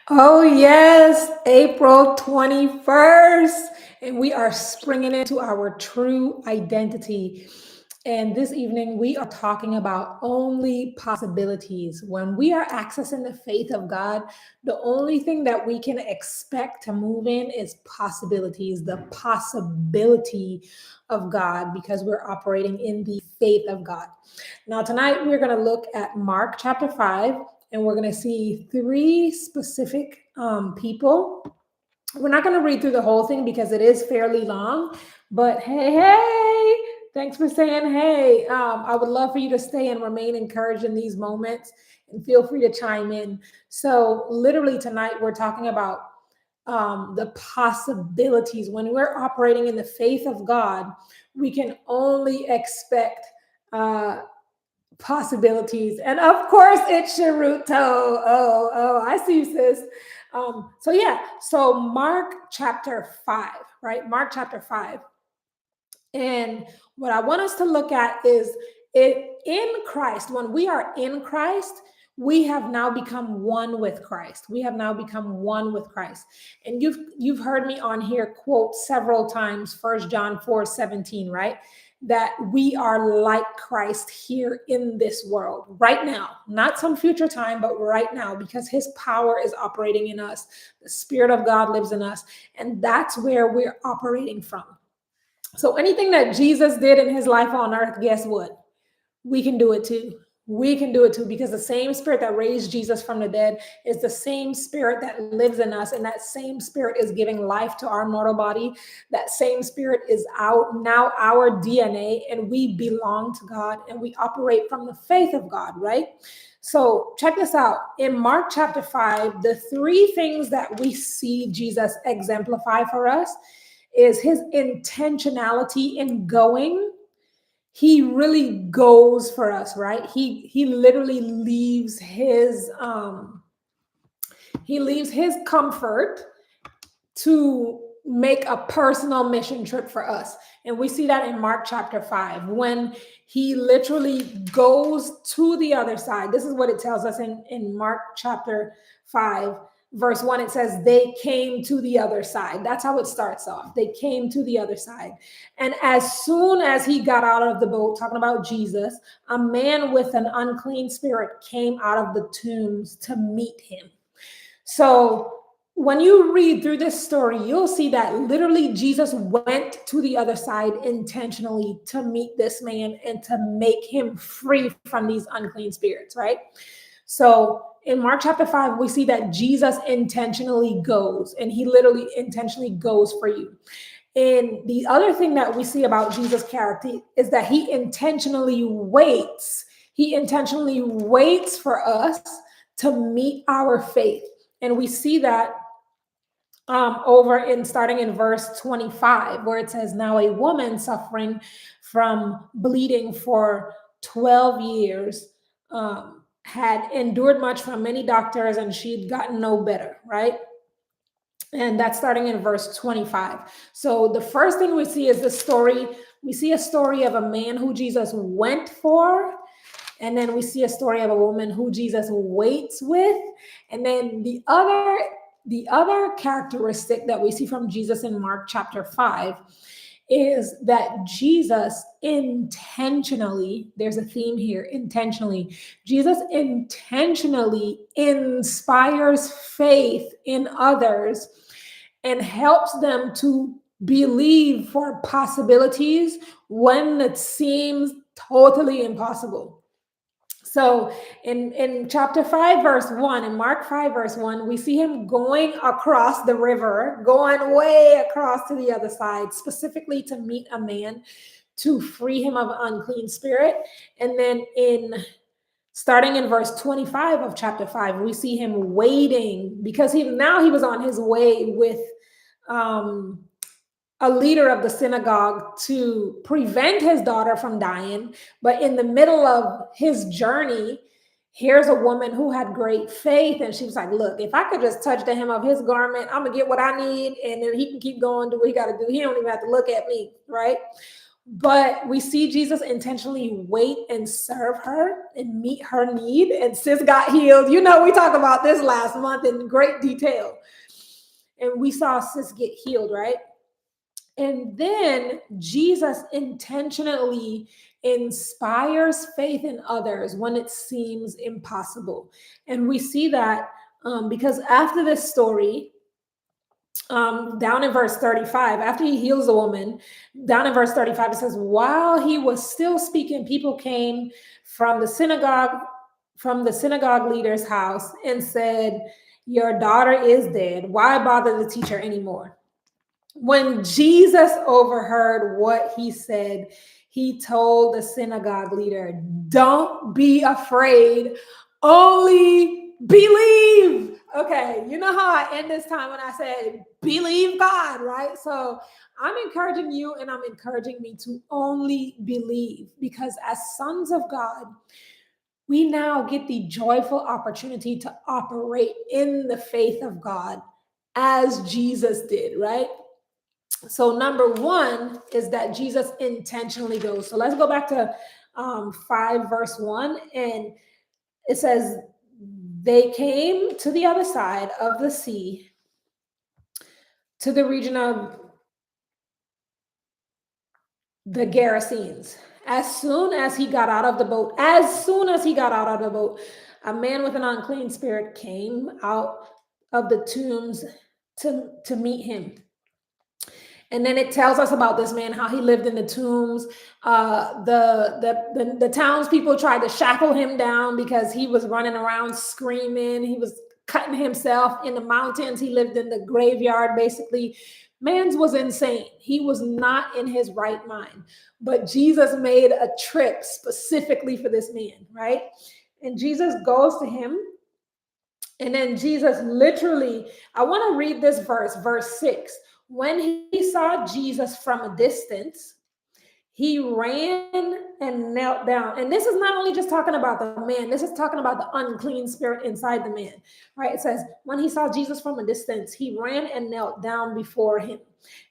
Oh, yes, April 21st. And we are springing into our true identity. And this evening, we are talking about only possibilities. When we are accessing the faith of God, the only thing that we can expect to move in is possibilities, the possibility of God, because we're operating in the faith of God. Now, tonight, we're going to look at Mark chapter 5, and we're going to see three specific people. We're not going to read through the whole thing because it is fairly long, but hey, thanks for saying hey. I would love for you to stay and remain encouraged in these moments and feel free to chime in. So, literally, tonight we're talking about the possibilities. When we're operating in the faith of God, we can only expect uh, possibilities. And of course, it's Sharuto. Oh, I see you, sis. So Mark chapter 5, right? Mark chapter 5. And what I want us to look at is it in Christ. When we are in Christ, we have now become one with Christ. We have now become one with Christ. And you've heard me on here quote several times 1 John 4:17, right? That we are like Christ here in this world right now, not some future time, but right now, because his power is operating in us. The Spirit of God lives in us. And that's where we're operating from. So anything that Jesus did in his life on earth, guess what? We can do it too. We can do it too, because the same spirit that raised Jesus from the dead is the same spirit that lives in us. And that same spirit is giving life to our mortal body. That same spirit is now our DNA, and we belong to God and we operate from the faith of God, right? So check this out. In Mark chapter 5, the three things that we see Jesus exemplify for us is his intentionality in going. He really goes for us, right? He literally leaves his comfort to make a personal mission trip for us. And we see that in Mark chapter 5 when he literally goes to the other side. This is what it tells us in Mark chapter 5 verse 1. It says they came to the other side. That's how it starts off. They came to the other side. And as soon as he got out of the boat, talking about Jesus, a man with an unclean spirit came out of the tombs to meet him. So when you read through this story, you'll see that literally Jesus went to the other side intentionally to meet this man and to make him free from these unclean spirits, right? So in Mark chapter 5, we see that Jesus intentionally goes, and he literally intentionally goes for you. And the other thing that we see about Jesus' character is that he intentionally waits. He intentionally waits for us to meet our faith. And we see that over in starting in verse 25, where it says, now a woman suffering from bleeding for 12 years had endured much from many doctors, and she'd gotten no better, right? And that's starting in verse 25. So the first thing we see is the story. We see a story of a man who Jesus went for. And then we see a story of a woman who Jesus waits with. And then the other characteristic that we see from Jesus in Mark chapter 5 is that Jesus intentionally, there's a theme here, intentionally. Jesus intentionally inspires faith in others and helps them to believe for possibilities when it seems totally impossible. So in chapter 5, verse 1, in Mark 5, verse 1, we see him going across the river, going way across to the other side, specifically to meet a man to free him of an unclean spirit. And then starting in verse 25 of chapter 5, we see him waiting because he was on his way with a leader of the synagogue to prevent his daughter from dying. But in the middle of his journey, here's a woman who had great faith. And she was like, look, if I could just touch the hem of his garment, I'm going to get what I need. And then he can keep going, do what he got to do. He don't even have to look at me, right? But we see Jesus intentionally wait and serve her and meet her need. And sis got healed. You know, we talked about this last month in great detail. And we saw sis get healed, right? And then Jesus intentionally inspires faith in others when it seems impossible. And we see that because after this story, down in verse 35, after he heals the woman, down in verse 35, it says, while he was still speaking, people came from the synagogue leader's house and said, your daughter is dead. Why bother the teacher anymore? When Jesus overheard what he said, he told the synagogue leader, don't be afraid, only believe. Okay, you know how I end this time when I said, believe God, right? So I'm encouraging you and I'm encouraging me to only believe, because as sons of God, we now get the joyful opportunity to operate in the faith of God as Jesus did, right? So number one is that Jesus intentionally goes. So let's go back to 5 verse 1, and it says, they came to the other side of the sea, to the region of the Gerasenes. As soon as he got out of the boat, a man with an unclean spirit came out of the tombs to meet him. And then it tells us about this man, how he lived in the tombs. The townspeople tried to shackle him down because he was running around screaming. He was cutting himself in the mountains. He lived in the graveyard, basically. Man's was insane. He was not in his right mind. But Jesus made a trip specifically for this man, right? And Jesus goes to him. And then Jesus literally, I want to read this verse 6. When he saw Jesus from a distance, he ran and knelt down. And this is not only just talking about the man, this is talking about the unclean spirit inside the man, right? It says, when he saw Jesus from a distance, he ran and knelt down before him.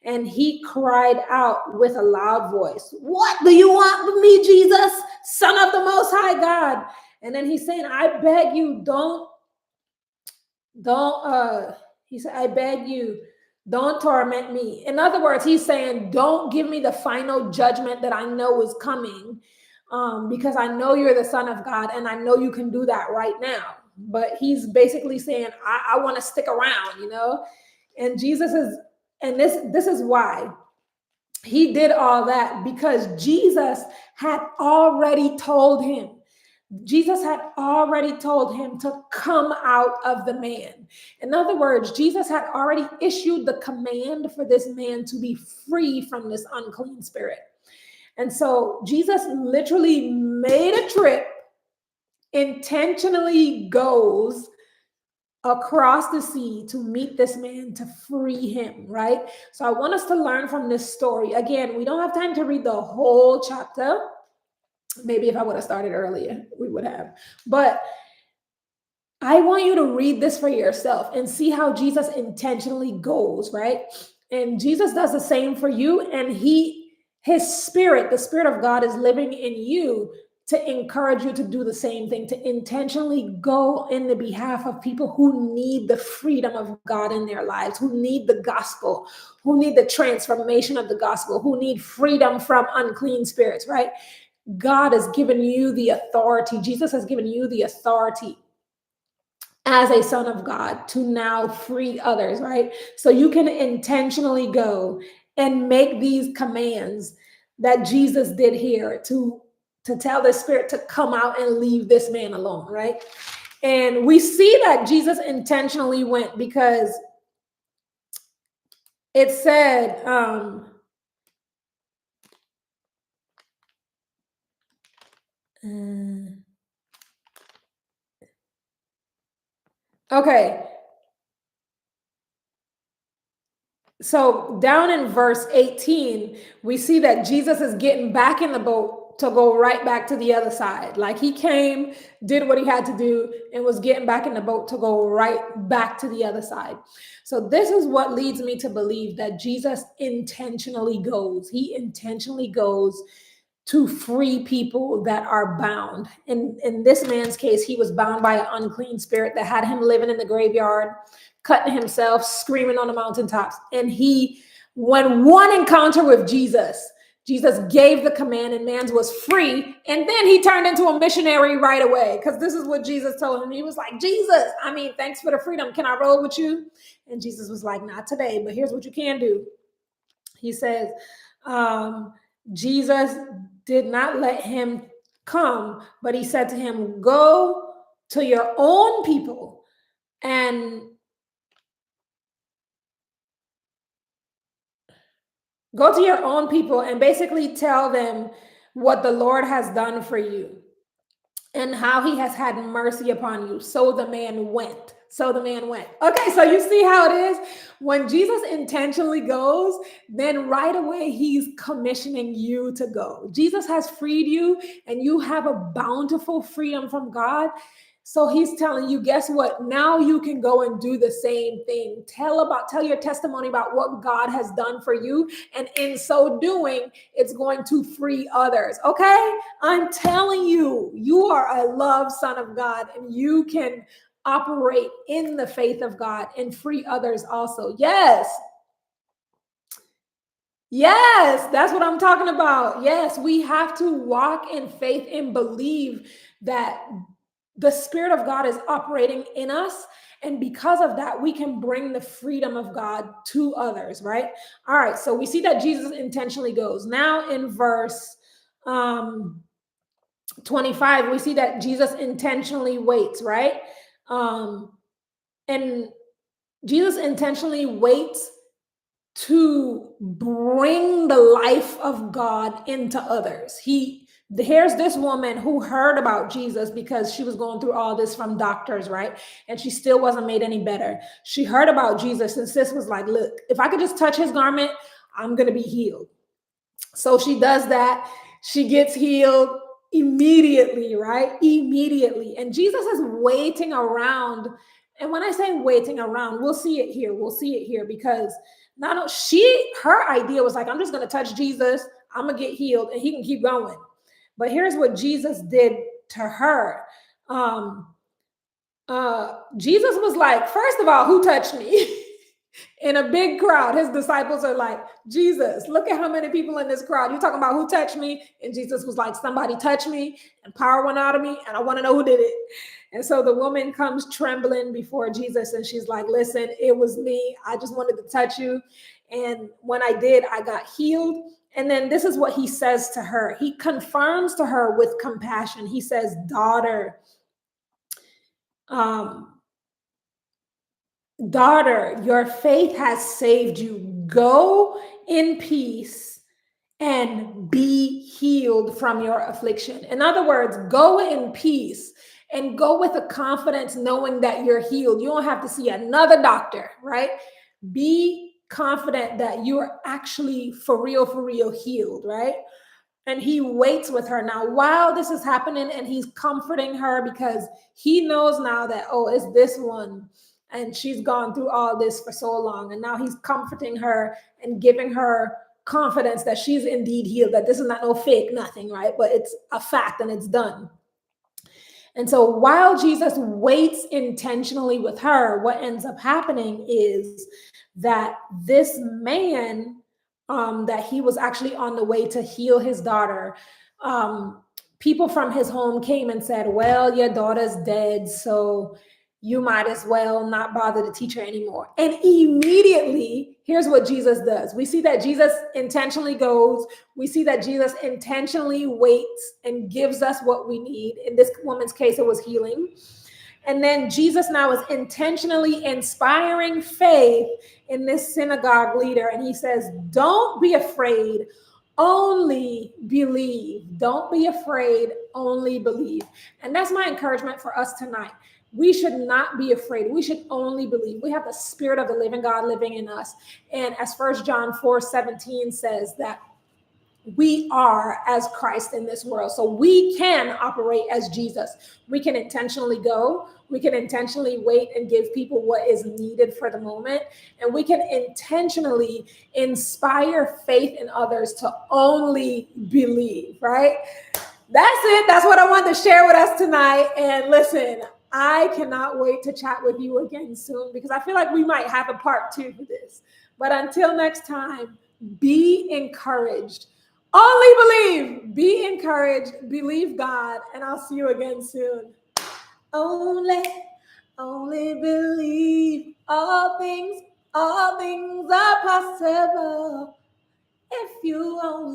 And he cried out with a loud voice, what do you want with me, Jesus, Son of the Most High God? And then he's saying, I beg you, he said, I beg you, don't torment me. In other words, he's saying, don't give me the final judgment that I know is coming, because I know you're the Son of God and I know you can do that right now. But he's basically saying, I want to stick around, you know? And Jesus is, and this is why he did all that, because Jesus had already told him. Jesus had already told him to come out of the man. In other words, Jesus had already issued the command for this man to be free from this unclean spirit. And so Jesus literally made a trip, intentionally goes across the sea to meet this man, to free him, right? So I want us to learn from this story. Again, we don't have time to read the whole chapter. Maybe if I would have started earlier, we would have. But I want you to read this for yourself and see how Jesus intentionally goes, right? And Jesus does the same for you. And his spirit, the Spirit of God, is living in you to encourage you to do the same thing, to intentionally go in the behalf of people who need the freedom of God in their lives, who need the gospel, who need the transformation of the gospel, who need freedom from unclean spirits, right? God has given you the authority. Jesus has given you the authority as a son of God to now free others, right? So you can intentionally go and make these commands that Jesus did here to tell the spirit to come out and leave this man alone, right? And we see that Jesus intentionally went, because it said, okay. So down in verse 18, we see that Jesus is getting back in the boat to go right back to the other side. Like he came, did what he had to do, and was getting back in the boat to go right back to the other side. So this is what leads me to believe that Jesus intentionally goes. He intentionally goes to free people that are bound. In this man's case, he was bound by an unclean spirit that had him living in the graveyard, cutting himself, screaming on the mountaintops. And when one encounter with Jesus gave the command and man was free. And then he turned into a missionary right away, because this is what Jesus told him. He was like, Jesus, thanks for the freedom. Can I roll with you? And Jesus was like, not today, but here's what you can do. He says, Jesus did not let him come, but he said to him, go to your own people and basically tell them what the Lord has done for you and how he has had mercy upon you. So the man went. Okay, so you see how it is? When Jesus intentionally goes, then right away he's commissioning you to go. Jesus has freed you and you have a bountiful freedom from God. So he's telling you, guess what? Now you can go and do the same thing. Tell your testimony about what God has done for you. And in so doing, it's going to free others. Okay? I'm telling you, you are a loved son of God and you can operate in the faith of God and free others also. Yes, that's what I'm talking about. Yes, we have to walk in faith and believe that the Spirit of God is operating in us. And because of that, we can bring the freedom of God to others, right? All right, so we see that Jesus intentionally goes. Now in verse 25, we see that Jesus intentionally waits, right? And Jesus intentionally waits to bring the life of God into others. Here's this woman who heard about Jesus because she was going through all this from doctors, right? And she still wasn't made any better. She heard about Jesus and sis was like, look, if I could just touch his garment, I'm going to be healed. So she does that. She gets healed immediately, right? Immediately. And Jesus is waiting around. And when I say waiting around, we'll see it here because her idea was like, I'm just going to touch Jesus. I'm going to get healed and he can keep going. But here's what Jesus did to her. Jesus was like, first of all, who touched me? In a big crowd, his disciples are like, Jesus, look at how many people in this crowd. You're talking about who touched me? And Jesus was like, somebody touched me and power went out of me and I want to know who did it. And so the woman comes trembling before Jesus and she's like, listen, it was me. I just wanted to touch you. And when I did, I got healed. And then this is what he says to her. He confirms to her with compassion. He says, daughter, your faith has saved you. Go in peace and be healed from your affliction. In other words, go in peace and go with a confidence knowing that you're healed. You don't have to see another doctor, right? Be confident that you're actually for real healed, right? And he waits with her. Now, while this is happening and he's comforting her because he knows now that, oh, it's this one. And she's gone through all this for so long. And now he's comforting her and giving her confidence that she's indeed healed, that this is not no fake, nothing, right? But it's a fact and it's done. And so while Jesus waits intentionally with her, what ends up happening is that this man, that he was actually on the way to heal his daughter, people from his home came and said, well, your daughter's dead, so you might as well not bother to teach her anymore. And immediately, here's what Jesus does. We see that Jesus intentionally goes. We see that Jesus intentionally waits and gives us what we need. In this woman's case, it was healing. And then Jesus now is intentionally inspiring faith in this synagogue leader. And he says, don't be afraid, only believe. Don't be afraid, only believe. And that's my encouragement for us tonight. We should not be afraid. We should only believe. We have the Spirit of the living God living in us. And as 1 John 4:17 says, that we are as Christ in this world. So we can operate as Jesus. We can intentionally go. We can intentionally wait and give people what is needed for the moment. And we can intentionally inspire faith in others to only believe, right? That's it. That's what I wanted to share with us tonight. And listen, I cannot wait to chat with you again soon, because I feel like we might have a part 2 for this. But until next time, be encouraged. Only believe. Be encouraged. Believe God. And I'll see you again soon. Only believe. All things are possible if you only